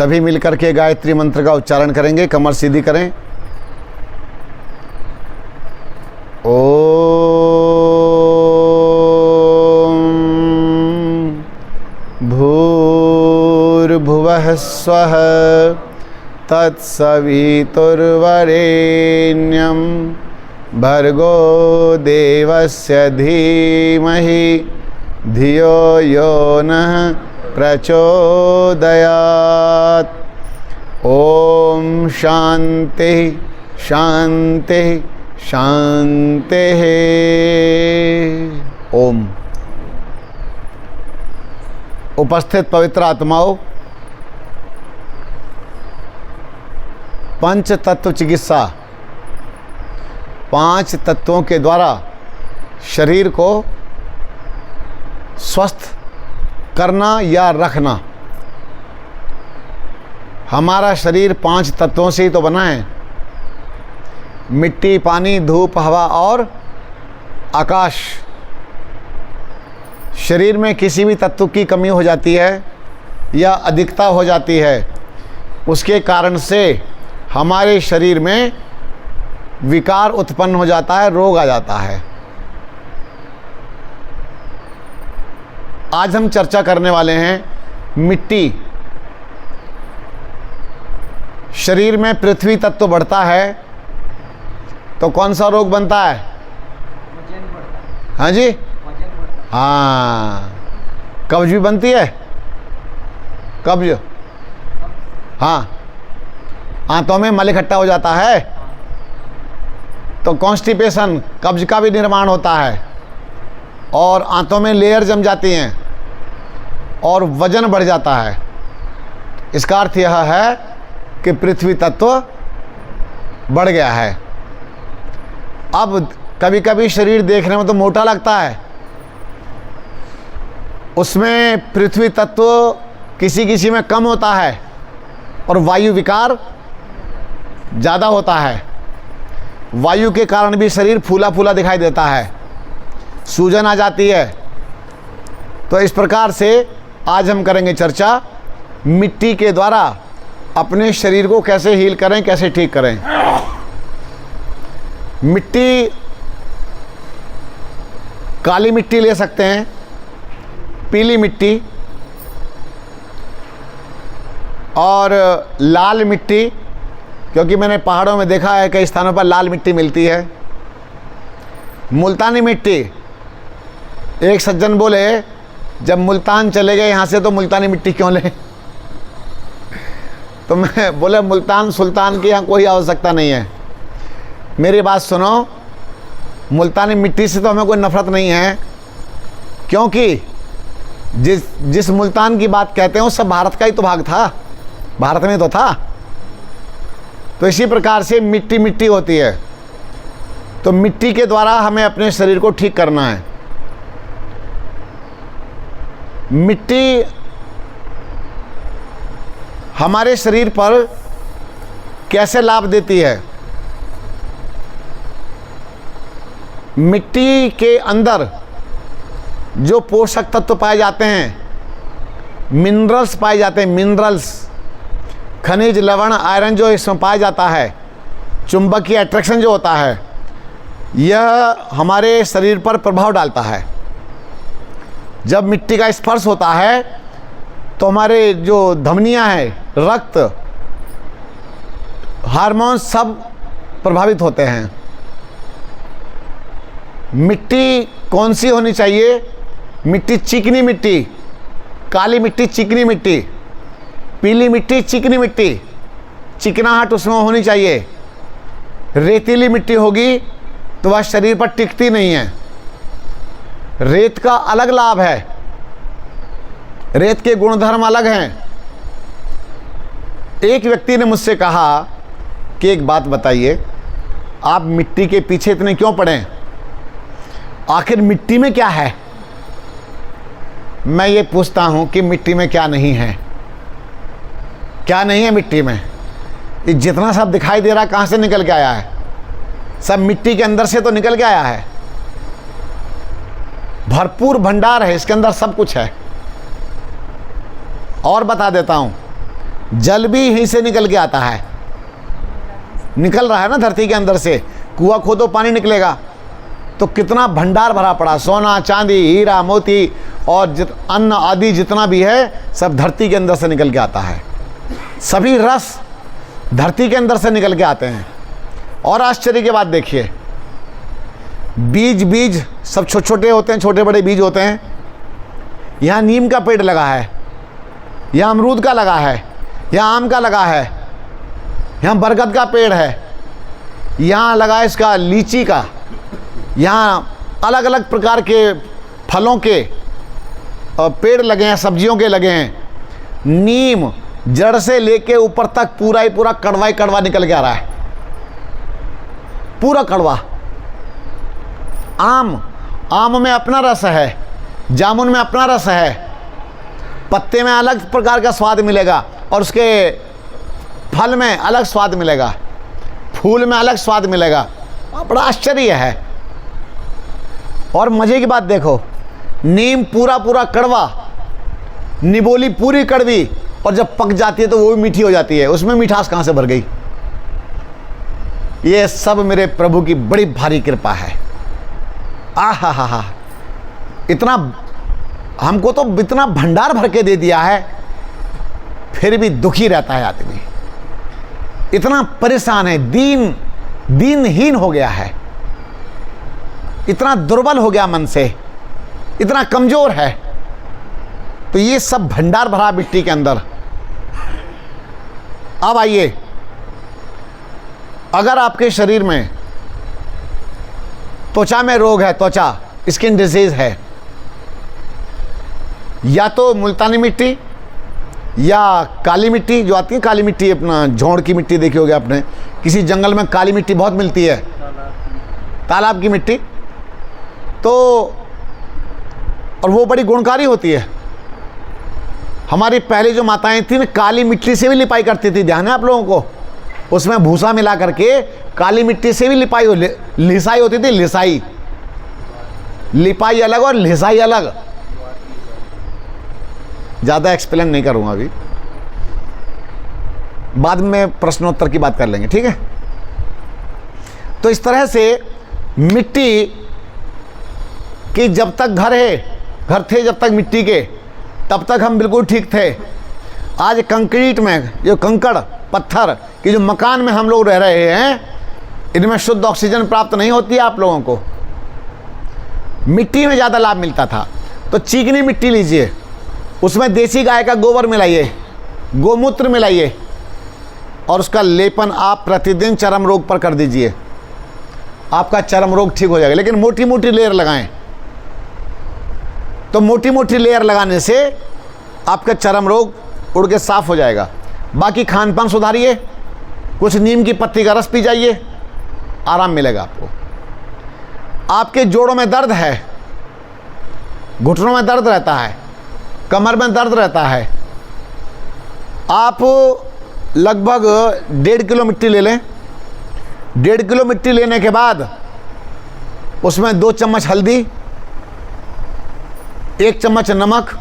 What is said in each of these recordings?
सभी मिलकर के गायत्री मंत्र का उच्चारण करेंगे। कमर सीधी करें। ओम भूर्भुवः स्वः तत्सवितुर्वरेण्यं भर्गो देवस्य धीमहि धियो यो नः प्रचोदयात्। ओम शांति शांति शांति। ओम। उपस्थित पवित्र आत्माओं, पंच तत्व चिकित्सा, 5 तत्वों के द्वारा शरीर को स्वस्थ करना या रखना। हमारा शरीर 5 तत्वों से ही तो बना है। मिट्टी, पानी, धूप, हवा और आकाश। शरीर में किसी भी तत्व की कमी हो जाती है या अधिकता हो जाती है, उसके कारण से हमारे शरीर में विकार उत्पन्न हो जाता है, रोग आ जाता है। आज हम चर्चा करने वाले हैं मिट्टी। शरीर में पृथ्वी तत्व बढ़ता है तो कौन सा रोग बनता है? हाँ जी, हाँ, कब्ज भी बनती है। कब्ज, हाँ, आंतों में मल इकट्ठा हो जाता है तो कॉन्स्टिपेशन, कब्ज का भी निर्माण होता है और आंतों में लेयर जम जाती हैं और वजन बढ़ जाता है। इसका अर्थ यह है कि पृथ्वी तत्व बढ़ गया है। अब कभी कभी शरीर देखने में तो मोटा लगता है, उसमें पृथ्वी तत्व किसी किसी में कम होता है और वायु विकार ज़्यादा होता है। वायु के कारण भी शरीर फूला फूला दिखाई देता है, सूजन आ जाती है। तो इस प्रकार से आज हम करेंगे चर्चा मिट्टी के द्वारा अपने शरीर को कैसे हील करें, कैसे ठीक करें। मिट्टी, काली मिट्टी ले सकते हैं, पीली मिट्टी और लाल मिट्टी, क्योंकि मैंने पहाड़ों में देखा है कई स्थानों पर लाल मिट्टी मिलती है। मुल्तानी मिट्टी। एक सज्जन बोले जब मुल्तान चले गए यहाँ से तो मुल्तानी मिट्टी क्यों लें? तो मैं बोले मुल्तान सुल्तान की यहाँ कोई आवश्यकता नहीं है। मेरी बात सुनो, मुल्तानी मिट्टी से तो हमें कोई नफरत नहीं है, क्योंकि जिस मुल्तान की बात कहते हैं वो सब भारत का ही तो भाग था, भारत में तो था। तो इसी प्रकार से मिट्टी मिट्टी होती है। तो मिट्टी के द्वारा हमें अपने शरीर को ठीक करना है। मिट्टी हमारे शरीर पर कैसे लाभ देती है? मिट्टी के अंदर जो पोषक तत्व पाए जाते हैं, मिनरल्स पाए जाते हैं, मिनरल्स, खनिज, लवण, आयरन जो इसमें पाया जाता है, चुंबकीय अट्रैक्शन जो होता है, यह हमारे शरीर पर प्रभाव डालता है। जब मिट्टी का स्पर्श होता है तो हमारे जो धमनियां हैं, रक्त, हार्मोन सब प्रभावित होते हैं। मिट्टी कौन सी होनी चाहिए? मिट्टी चिकनी मिट्टी, काली मिट्टी चिकनी मिट्टी, पीली मिट्टी चिकनी मिट्टी, चिकनाहट उसमें होनी चाहिए। रेतीली मिट्टी होगी तो वह शरीर पर टिकती नहीं है। रेत का अलग लाभ है, रेत के गुणधर्म अलग हैं। एक व्यक्ति ने मुझसे कहा कि एक बात बताइए, आप मिट्टी के पीछे इतने क्यों पड़े? आखिर मिट्टी में क्या है? मैं ये पूछता हूं कि मिट्टी में क्या नहीं है? क्या नहीं है मिट्टी में? ये जितना सब दिखाई दे रहा कहां से निकल के आया है? सब मिट्टी के अंदर से तो निकल के आया है। भरपूर भंडार है इसके अंदर, सब कुछ है। और बता देता हूं, जल भी यहीं से निकल के आता है, निकल रहा है ना धरती के अंदर से। कुआं खोदो पानी निकलेगा। तो कितना भंडार भरा पड़ा, सोना चांदी हीरा मोती और अन्न आदि जितना भी है सब धरती के अंदर से निकल के आता है। सभी रस धरती के अंदर से निकल के आते हैं। और आश्चर्य की बात देखिए, बीज सब छोटे छोटे होते हैं, छोटे बड़े बीज होते हैं। यहाँ नीम का पेड़ लगा है, यहाँ अमरूद का लगा है, यहाँ आम का लगा है, यहाँ बरगद का पेड़ है, यहाँ लगा है इसका लीची का, यहाँ अलग अलग प्रकार के फलों के पेड़ लगे हैं, सब्जियों के लगे हैं। नीम जड़ से लेके ऊपर तक पूरा ही पूरा कड़वा ही कड़वा निकल के आ रहा है, पूरा कड़वा। आम में अपना रस है, जामुन में अपना रस है, पत्ते में अलग प्रकार का स्वाद मिलेगा और उसके फल में अलग स्वाद मिलेगा, फूल में अलग स्वाद मिलेगा। बड़ा आश्चर्य है। और मज़े की बात देखो, नीम पूरा पूरा कड़वा, निबोली पूरी कड़वी, और जब पक जाती है तो वो भी मीठी हो जाती है। उसमें मिठास कहाँ से भर गई? ये सब मेरे प्रभु की बड़ी भारी कृपा है। आहा हा हा, इतना हमको तो इतना भंडार भर के दे दिया है, फिर भी दुखी रहता है आदमी, इतना परेशान है, दीनहीन हो गया है, इतना दुर्बल हो गया मन से, इतना कमजोर है। तो ये सब भंडार भरा मिट्टी के अंदर। अब आइए, अगर आपके शरीर में त्वचा में रोग है, त्वचा स्किन डिजीज है, या तो मुल्तानी मिट्टी या काली मिट्टी जो आती है, काली मिट्टी अपना झोंड़ की मिट्टी देखी होगी आपने, किसी जंगल में काली मिट्टी बहुत मिलती है, तालाब की मिट्टी, तो और वो बड़ी गुणकारी होती है। हमारी पहले जो माताएं थी ना, काली मिट्टी से भी लिपाई करती थी, ध्यान है आप लोगों को? उसमें भूसा मिला करके काली मिट्टी से भी लिपाई लिसाई होती थी, लिसाई, लिपाई अलग और लिसाई अलग। ज़्यादा एक्सप्लेन नहीं करूँगा अभी, बाद में प्रश्नोत्तर की बात कर लेंगे, ठीक है? तो इस तरह से मिट्टी कि जब तक घर थे जब तक मिट्टी के, तब तक हम बिल्कुल ठीक थे। आज कंक्रीट में, जो कंकड़ पत्थर कि जो मकान में हम लोग रह रहे हैं, इनमें शुद्ध ऑक्सीजन प्राप्त नहीं होती है आप लोगों को। मिट्टी में ज़्यादा लाभ मिलता था। तो चीकनी मिट्टी लीजिए, उसमें देसी गाय का गोबर मिलाइए, गोमूत्र मिलाइए, और उसका लेपन आप प्रतिदिन चर्म रोग पर कर दीजिए, आपका चर्म रोग ठीक हो जाएगा। लेकिन मोटी मोटी लेयर लगाएं, तो मोटी मोटी लेयर लगाने से आपका चर्म रोग उड़ के साफ हो जाएगा। बाकी खान पान सुधारिए, कुछ नीम की पत्ती का रस पी जाइए, आराम मिलेगा आपको। आपके जोड़ों में दर्द है, घुटनों में दर्द रहता है, कमर में दर्द रहता है, आप लगभग 1.5 किलो मिट्टी ले लें। 1.5 किलो मिट्टी लेने के बाद उसमें 2 चम्मच हल्दी, 1 चम्मच नमक,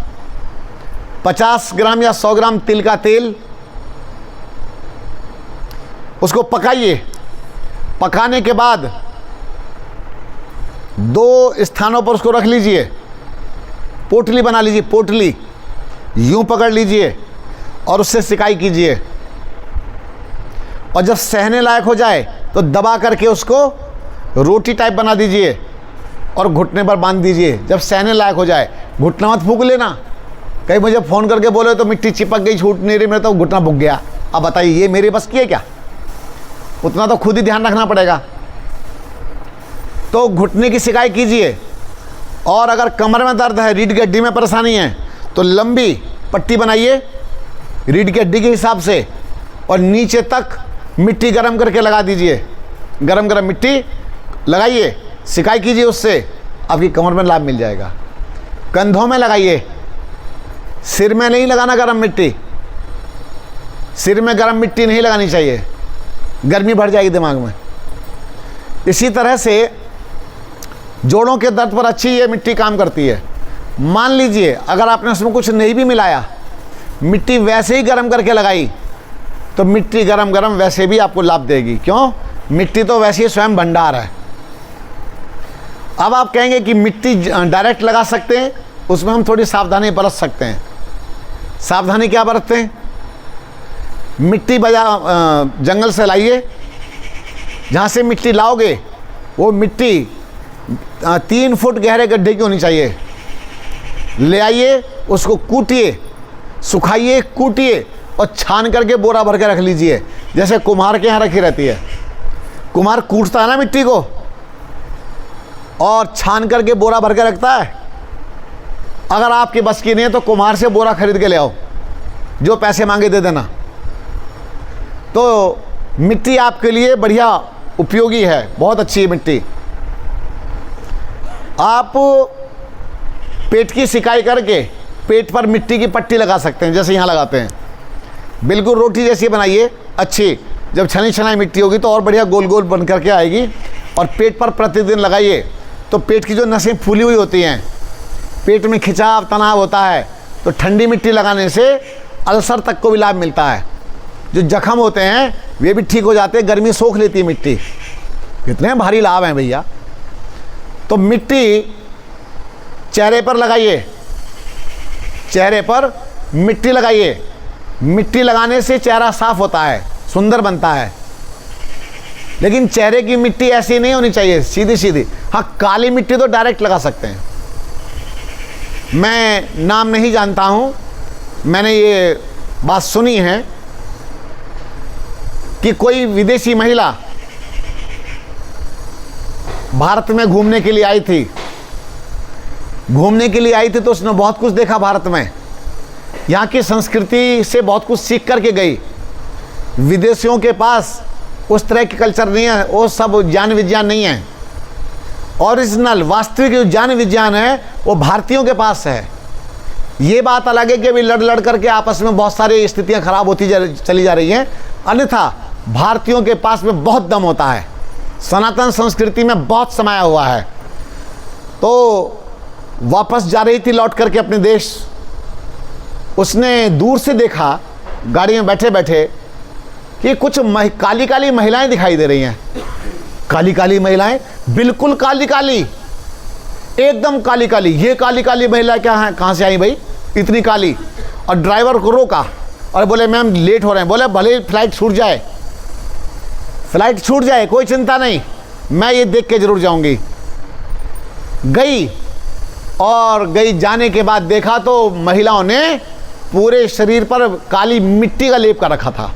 50 ग्राम या 100 ग्राम तिल का तेल, उसको पकाइए। पकाने के बाद 2 स्थानों पर उसको रख लीजिए, पोटली बना लीजिए, पोटली यूं पकड़ लीजिए और उससे सिकाई कीजिए। और जब सहने लायक हो जाए तो दबा करके उसको रोटी टाइप बना दीजिए और घुटने पर बांध दीजिए। जब सहने लायक हो जाए, घुटना मत फूंक लेना। कहीं मुझे फ़ोन करके बोले तो मिट्टी चिपक गई, छूट नहीं रही, मेरा तो घुटना फूंक गया। अब बताइए, ये मेरे बस की है क्या? उतना तो खुद ही ध्यान रखना पड़ेगा। तो घुटने की सिकाई कीजिए। और अगर कमर में दर्द है, रीढ़ की हड्डी में परेशानी है, तो लंबी पट्टी बनाइए रीढ़ की हड्डी के हिसाब से और नीचे तक मिट्टी गरम करके लगा दीजिए। गरम गरम मिट्टी लगाइए, सिकाई कीजिए, उससे आपकी कमर में लाभ मिल जाएगा। कंधों में लगाइए, सिर में नहीं लगाना गरम मिट्टी, सिर में गरम मिट्टी नहीं लगानी चाहिए, गर्मी बढ़ जाएगी दिमाग में। इसी तरह से जोड़ों के दर्द पर अच्छी ये मिट्टी काम करती है। मान लीजिए अगर आपने उसमें कुछ नहीं भी मिलाया, मिट्टी वैसे ही गर्म करके लगाई तो मिट्टी गरम गरम वैसे भी आपको लाभ देगी। क्यों? मिट्टी तो वैसे ही स्वयं भंडार है। अब आप कहेंगे कि मिट्टी डायरेक्ट लगा सकते हैं, उसमें हम थोड़ी सावधानी बरत सकते हैं। सावधानी क्या बरतते हैं? मिट्टी जंगल से लाइए, जहाँ से मिट्टी लाओगे वो मिट्टी 3 फुट गहरे गड्ढे की होनी चाहिए। ले आइए, उसको कूटिए, सुखाइए, कूटिए और छान करके बोरा भर के रख लीजिए, जैसे कुम्हार के यहाँ रखी रहती है। कुम्हार कूटता है ना मिट्टी को और छान करके बोरा भर के रखता है। अगर आपकी बस की नहीं है तो कुम्हार से बोरा खरीद के ले आओ, जो पैसे मांगे दे देना। तो मिट्टी आपके लिए बढ़िया उपयोगी है, बहुत अच्छी है मिट्टी। आप पेट की सिकाई करके पेट पर मिट्टी की पट्टी लगा सकते हैं, जैसे यहाँ लगाते हैं। बिल्कुल रोटी जैसी बनाइए अच्छी, जब छनी छनाई मिट्टी होगी तो और बढ़िया गोल गोल बन करके आएगी। और पेट पर प्रतिदिन लगाइए तो पेट की जो नसें फूली हुई होती हैं, पेट में खिंचाव तनाव होता है, तो ठंडी मिट्टी लगाने से अल्सर तक को भी लाभ मिलता है। जो जख्म होते हैं वे भी ठीक हो जाते हैं, गर्मी सोख लेती है मिट्टी। कितने भारी लाभ हैं भैया। तो मिट्टी चेहरे पर लगाइए, चेहरे पर मिट्टी लगाइए। मिट्टी लगाने से चेहरा साफ होता है, सुंदर बनता है। लेकिन चेहरे की मिट्टी ऐसी नहीं होनी चाहिए, सीधी सीधी। हाँ, काली मिट्टी तो डायरेक्ट लगा सकते हैं। मैं नाम नहीं जानता हूँ, मैंने ये बात सुनी है कि कोई विदेशी महिला भारत में घूमने के लिए आई थी। घूमने के लिए आई थी तो उसने बहुत कुछ देखा भारत में, यहाँ की संस्कृति से बहुत कुछ सीख करके गई। विदेशियों के पास उस तरह की कल्चर नहीं है, वो सब ज्ञान विज्ञान नहीं है। ओरिजिनल वास्तविक जो ज्ञान विज्ञान है वो भारतीयों के पास है। ये बात अलग है कि अभी लड़ लड़ करके आपस में बहुत सारी स्थितियाँ खराब होती चली जा रही हैं, अन्यथा भारतीयों के पास में बहुत दम होता है, सनातन संस्कृति में बहुत समाया हुआ है। तो वापस जा रही थी लौट करके अपने देश, उसने दूर से देखा गाड़ी में बैठे बैठे कि कुछ काली काली महिलाएं दिखाई दे रही हैं। काली काली महिलाएं, बिल्कुल काली काली, एकदम काली काली। ये काली काली महिला क्या है, कहाँ से आई भाई इतनी काली? और ड्राइवर को रोका और बोले मैम लेट हो रहे हैं। बोले भले फ्लाइट छूट जाए, फ्लाइट छूट जाए कोई चिंता नहीं, मैं ये देख के जरूर जाऊंगी। गई और गई, जाने के बाद देखा तो महिलाओं ने पूरे शरीर पर काली मिट्टी का लेप कर रखा था।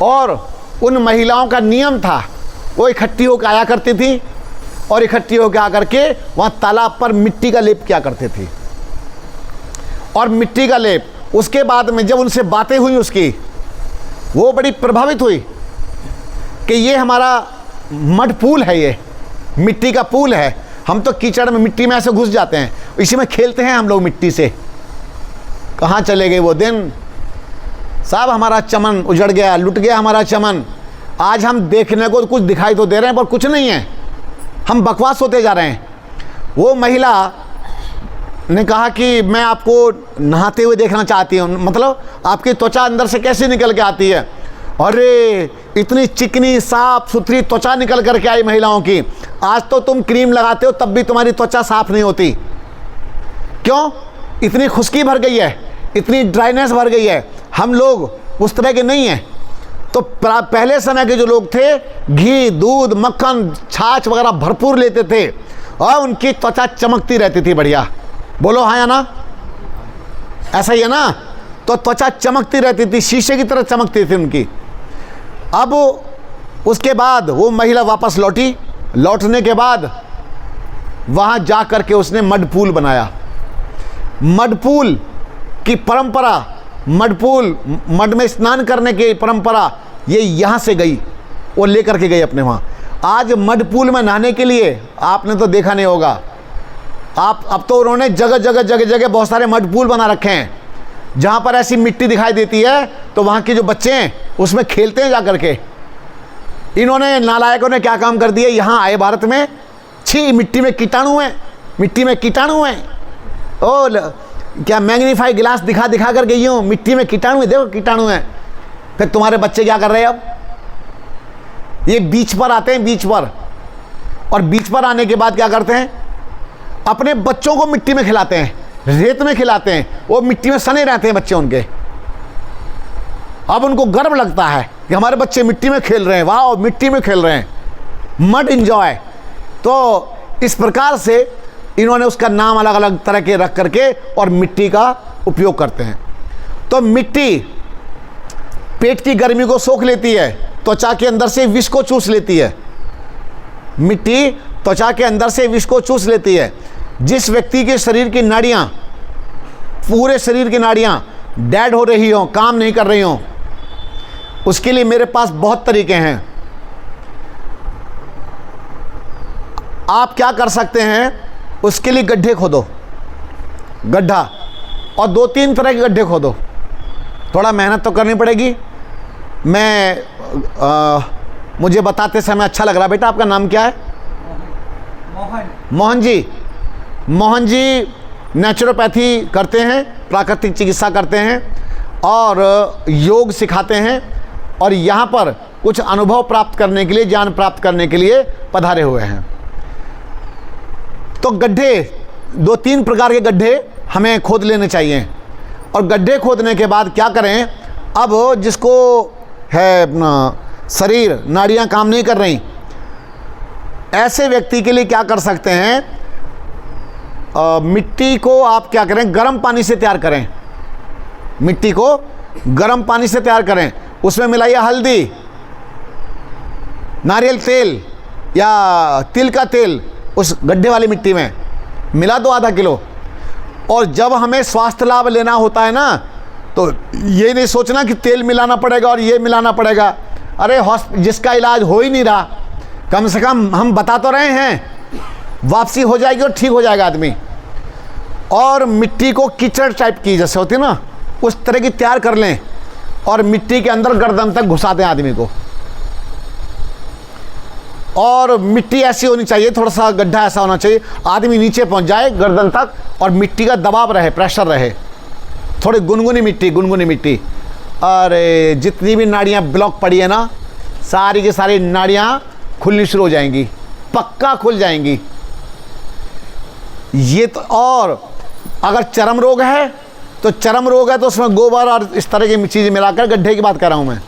और उन महिलाओं का नियम था, वो इकट्ठी होकर आया करती थी और इकट्ठी होकर आकर के वहाँ तालाब पर मिट्टी का लेप किया करती थी। और मिट्टी का लेप, उसके बाद में जब उनसे बातें हुई उसकी, वो बड़ी प्रभावित हुई कि ये हमारा मड पूल है, ये मिट्टी का पूल है। हम तो कीचड़ में मिट्टी में ऐसे घुस जाते हैं, इसी में खेलते हैं हम लोग मिट्टी से। कहाँ चले गए वो दिन साहब, हमारा चमन उजड़ गया, लुट गया हमारा चमन। आज हम देखने को कुछ दिखाई तो दे रहे हैं पर कुछ नहीं है, हम बकवास होते जा रहे हैं। वो महिला ने कहा कि मैं आपको नहाते हुए देखना चाहती हूँ, मतलब आपकी त्वचा अंदर से कैसे निकल के आती है। अरे इतनी चिकनी साफ सुथरी त्वचा निकल करके आई महिलाओं की। आज तो तुम क्रीम लगाते हो तब भी तुम्हारी त्वचा साफ नहीं होती। क्यों? इतनी खुश्की भर गई है, इतनी ड्राइनेस भर गई है। हम लोग उस तरह के नहीं हैं। तो पहले समय के जो लोग थे घी दूध मक्खन छाछ वगैरह भरपूर लेते थे और उनकी त्वचा चमकती रहती थी बढ़िया। बोलो हाँ या ना? ऐसा ही है ना? तो त्वचा चमकती रहती थी, शीशे की तरह चमकती थी उनकी। अब उसके बाद वो महिला वापस लौटी। लौटने के बाद वहाँ जा कर के उसने मड पूल बनाया। मड पूल की परंपरा, मड पूल, मड में स्नान करने की परंपरा ये यहाँ से गई, वो लेकर के गई अपने वहाँ। आज मड पूल में नहाने के लिए आपने तो देखा नहीं होगा, आप अब तो उन्होंने जगह जगह जगह जगह बहुत सारे मड पूल बना रखे हैं। जहाँ पर ऐसी मिट्टी दिखाई देती है तो वहाँ के जो बच्चे हैं उसमें खेलते हैं जा कर के। इन्होंने नालायकों ने क्या काम कर दिया, यहाँ आए भारत में, छी मिट्टी में कीटाणु हैं, मिट्टी में कीटाणु हैं। ओ क्या मैग्नीफाई गिलास दिखा दिखा कर गई हूँ, मिट्टी में कीटाणु है, देखो कीटाणु है। फिर तुम्हारे बच्चे क्या कर रहे हैं अब? ये बीच पर आते हैं, बीच पर, और बीच पर आने के बाद क्या करते हैं? अपने बच्चों को मिट्टी में खिलाते हैं, रेत में खिलाते हैं, वो मिट्टी में सने रहते हैं बच्चे उनके। अब उनको गर्व लगता है कि हमारे बच्चे मिट्टी में खेल रहे हैं, वाह मिट्टी में खेल रहे हैं, मड इंजॉय। तो इस प्रकार से इन्होंने उसका नाम अलग अलग तरह के रख करके और मिट्टी का उपयोग करते हैं। तो मिट्टी पेट की गर्मी को सोख लेती है, त्वचा के अंदर से विष को चूस लेती है। मिट्टी त्वचा के अंदर से विष को चूस लेती है। जिस व्यक्ति के शरीर की नाड़ियां, पूरे शरीर की नाड़ियां डेड हो रही हो, काम नहीं कर रही हो, उसके लिए मेरे पास बहुत तरीके हैं। आप क्या कर सकते हैं? उसके लिए गड्ढे खोदो, गड्ढा, और 2-3 तरह के गड्ढे खोदो। थोड़ा मेहनत तो करनी पड़ेगी। मुझे बताते समय अच्छा लग रहा। बेटा आपका नाम क्या है? मोहन जी। मोहन जी नेचुरोपैथी करते हैं, प्राकृतिक चिकित्सा करते हैं और योग सिखाते हैं, और यहाँ पर कुछ अनुभव प्राप्त करने के लिए, ज्ञान प्राप्त करने के लिए पधारे हुए हैं। तो गड्ढे, 2-3 प्रकार के गड्ढे हमें खोद लेने चाहिए। और गड्ढे खोदने के बाद क्या करें? अब जिसको है शरीर, नाड़ियाँ काम नहीं कर रही, ऐसे व्यक्ति के लिए क्या कर सकते हैं? मिट्टी को आप क्या करें? गर्म पानी से तैयार करें। मिट्टी को गर्म पानी से तैयार करें, उसमें मिलाइए हल्दी, नारियल तेल या तिल का तेल, उस गड्ढे वाली मिट्टी में मिला दो आधा किलो। और जब हमें स्वास्थ्य लाभ लेना होता है ना, तो ये नहीं सोचना कि तेल मिलाना पड़ेगा और ये मिलाना पड़ेगा। अरे जिसका इलाज हो ही नहीं रहा, कम से कम हम बता तो रहे हैं, वापसी हो जाएगी और ठीक हो जाएगा आदमी। और मिट्टी को कीचड़ टाइप की जैसे होती है ना, उस तरह की तैयार कर लें और मिट्टी के अंदर गर्दन तक घुसाते हैं आदमी को। और मिट्टी ऐसी होनी चाहिए, थोड़ा सा गड्ढा ऐसा होना चाहिए, आदमी नीचे पहुंच जाए गर्दन तक और मिट्टी का दबाव रहे, प्रेशर रहे, थोड़ी गुनगुनी मिट्टी, गुनगुनी मिट्टी। अरे जितनी भी नाड़ियाँ ब्लॉक पड़ी है ना, सारी की सारी नाड़ियाँ खुलनी शुरू हो जाएंगी, पक्का खुल जाएंगी ये। तो और अगर चर्म रोग है तो चर्म रोग है तो उसमें गोबर और इस तरह की चीज़ें मिलाकर, गड्ढे की बात कर रहा हूँ मैं,